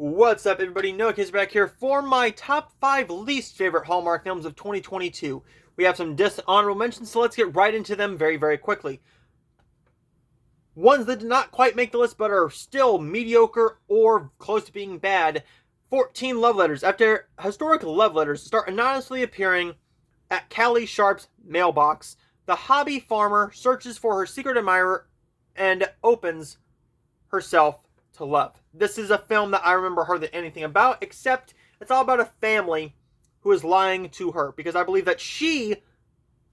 What's up, everybody? Noah Kiss back here for my top 5 least favorite Hallmark films of 2022. We have some dishonorable mentions, so let's get right into them very, very quickly. Ones that did not quite make the list but are still mediocre or close to being bad. 14 love letters. After historic love letters start anonymously appearing at Callie Sharp's mailbox, the hobby farmer searches for her secret admirer and opens herself to love. This is a film that I remember hardly anything about, except it's all about a family who is lying to her, because I believe that she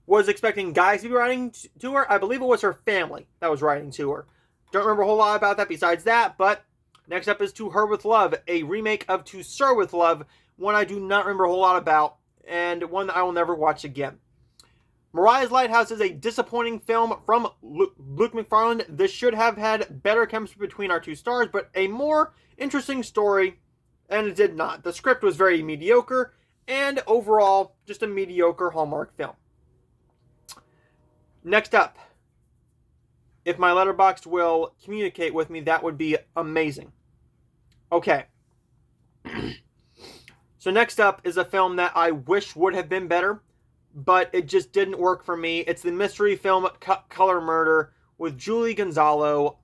was expecting guys to be writing to her. I believe it was her family that was writing to her. Don't remember a whole lot about that besides that, but next up is To Her With Love, a remake of To Sir With Love, one I do not remember a whole lot about, and one that I will never watch again. Mariah's Lighthouse is a disappointing film from Luke McFarlane. This should have had better chemistry between our two stars, but a more interesting story, and it did not. The script was very mediocre, and overall, just a mediocre Hallmark film. Next up, if my Letterboxd will communicate with me, that would be amazing. Okay. So next up is a film that I wish would have been better, but it just didn't work for me. It's the mystery film Color Murder with Julie Gonzalo.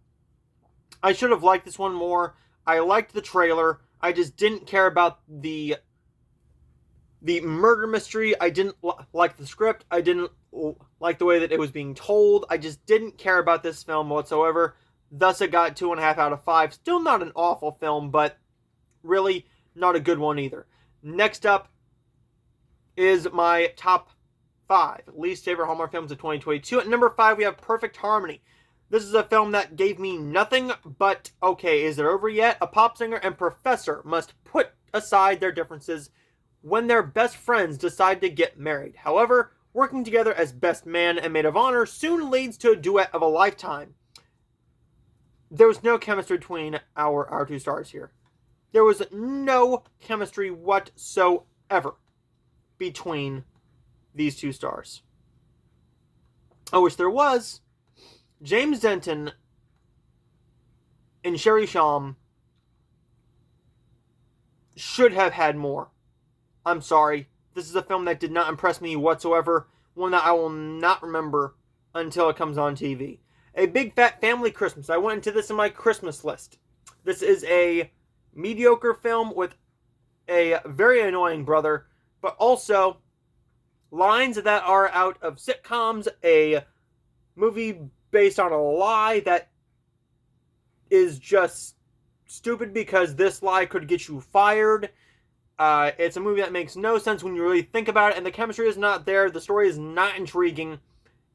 I should have liked this one more. I liked the trailer. I just didn't care about the murder mystery. I didn't like the script. I didn't like the way that it was being told. I just didn't care about this film whatsoever. Thus, it got 2.5 out of 5. Still not an awful film, but really not a good one either. Next up is my top 5 least favorite Hallmark films of 2022. At number 5, we have Perfect Harmony. This is a film that gave me nothing but, okay, is it over yet? A pop singer and professor must put aside their differences when their best friends decide to get married. However, working together as best man and maid of honor soon leads to a duet of a lifetime. There was no chemistry between our two stars here. There was no chemistry whatsoever between these two stars. I wish there was. James Denton and Sherry Sham should have had more. I'm sorry. This is a film that did not impress me whatsoever. One that I will not remember until it comes on TV. A Big Fat Family Christmas. I went into this in my Christmas list. This is a mediocre film with a very annoying brother, but also lines that are out of sitcoms, a movie based on a lie that is just stupid because this lie could get you fired. It's a movie that makes no sense when you really think about it, and the chemistry is not there, the story is not intriguing,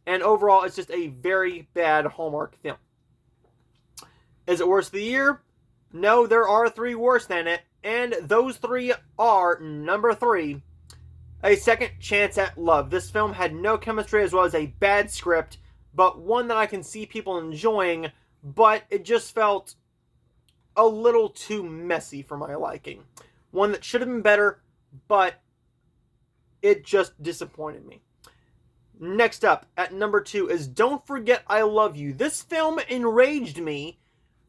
and overall it's just a very bad Hallmark film. Is it worst of the year? No, there are 3 worse than it, and those 3 are, number 3, A Second Chance at Love. This film had no chemistry as well as a bad script, but one that I can see people enjoying, but it just felt a little too messy for my liking. One that should have been better, but it just disappointed me. Next up, at number 2, is Don't Forget I Love You. This film enraged me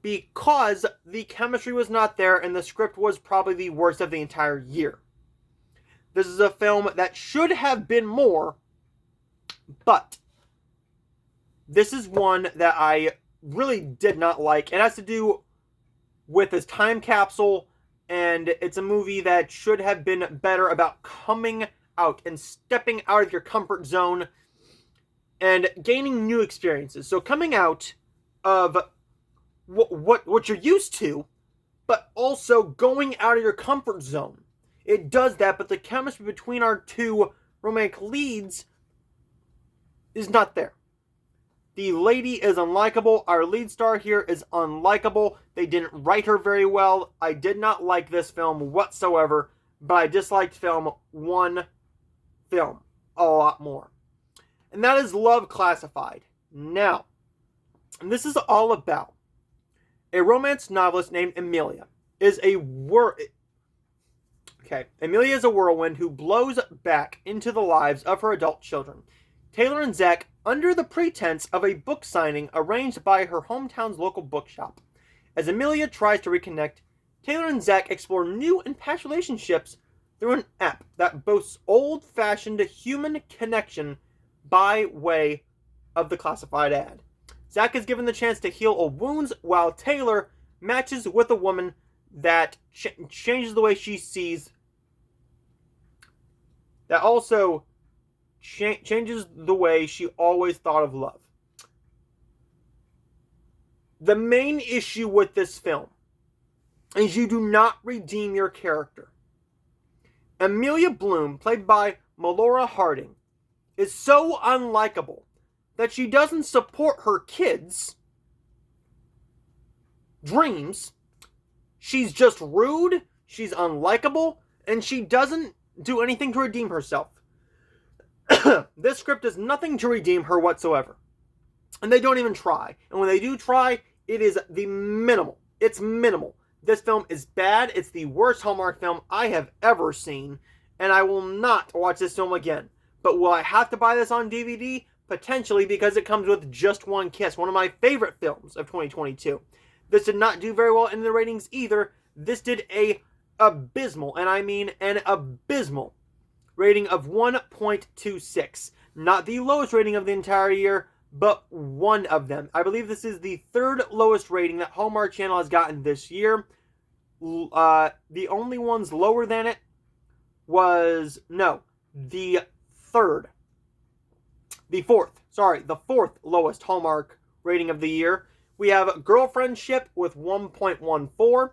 because the chemistry was not there and the script was probably the worst of the entire year. This is a film that should have been more, but this is one that I really did not like. It has to do with this time capsule, and it's a movie that should have been better about coming out and stepping out of your comfort zone and gaining new experiences. So coming out of what you're used to, but also going out of your comfort zone. It does that, but the chemistry between our two romantic leads is not there. The lady is unlikable. Our lead star here is unlikable. They didn't write her very well. I did not like this film whatsoever, but I disliked one film a lot more. And that is Love Classified. Now, this is all about a romance novelist named Amelia. Amelia is a whirlwind who blows back into the lives of her adult children. Taylor and Zach, under the pretense of a book signing arranged by her hometown's local bookshop. As Amelia tries to reconnect, Taylor and Zach explore new and past relationships through an app that boasts old-fashioned human connection by way of the classified ad. Zach is given the chance to heal wounds, while Taylor matches with a woman that changes the way she sees. That also changes the way she always thought of love. The main issue with this film is you do not redeem your character. Amelia Bloom, played by Melora Harding, is so unlikable that she doesn't support her kids' dreams. She's just rude, she's unlikable, and she doesn't do anything to redeem herself. This script does nothing to redeem her whatsoever. And they don't even try. And when they do try, it is the minimal. It's minimal. This film is bad. It's the worst Hallmark film I have ever seen. And I will not watch this film again. But will I have to buy this on DVD? Potentially, because it comes with Just One Kiss, one of my favorite films of 2022. This did not do very well in the ratings either. This did a abysmal, and I mean an abysmal, rating of 1.26. Not the lowest rating of the entire year, but one of them. I believe this is the third lowest rating that Hallmark Channel has gotten this year. The only ones lower than it was, no, the fourth lowest Hallmark rating of the year. We have Girlfriendship with 1.14.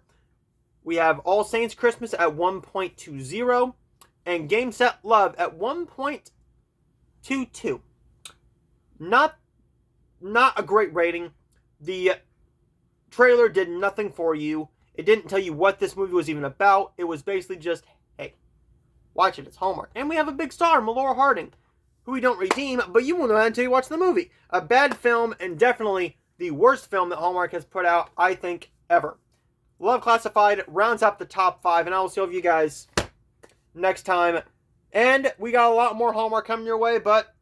We have All Saints Christmas at 1.20. And Game Set Love at 1.22. Not a great rating. The trailer did nothing for you. It didn't tell you what this movie was even about. It was basically just, hey, watch it, it's Hallmark. And we have a big star, Melora Harding, who we don't redeem, but you won't know that until you watch the movie. A bad film, and definitely the worst film that Hallmark has put out, I think, ever. Love Classified rounds up the top 5, and I will see all of you guys next time. And we got a lot more Hallmark coming your way, but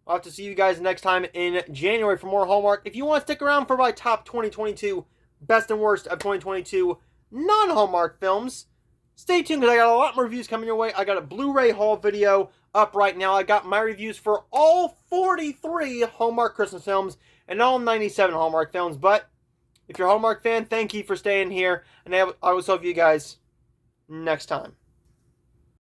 I'll have to see you guys next time in January for more Hallmark. If you want to stick around for my top 2022 best and worst of 2022 non-Hallmark films, stay tuned because I got a lot more reviews coming your way. I got a Blu-ray haul video up right now. I got my reviews for all 43 Hallmark Christmas films and all 97 Hallmark films. But if you're a Hallmark fan, thank you for staying here, and I will see you guys next time.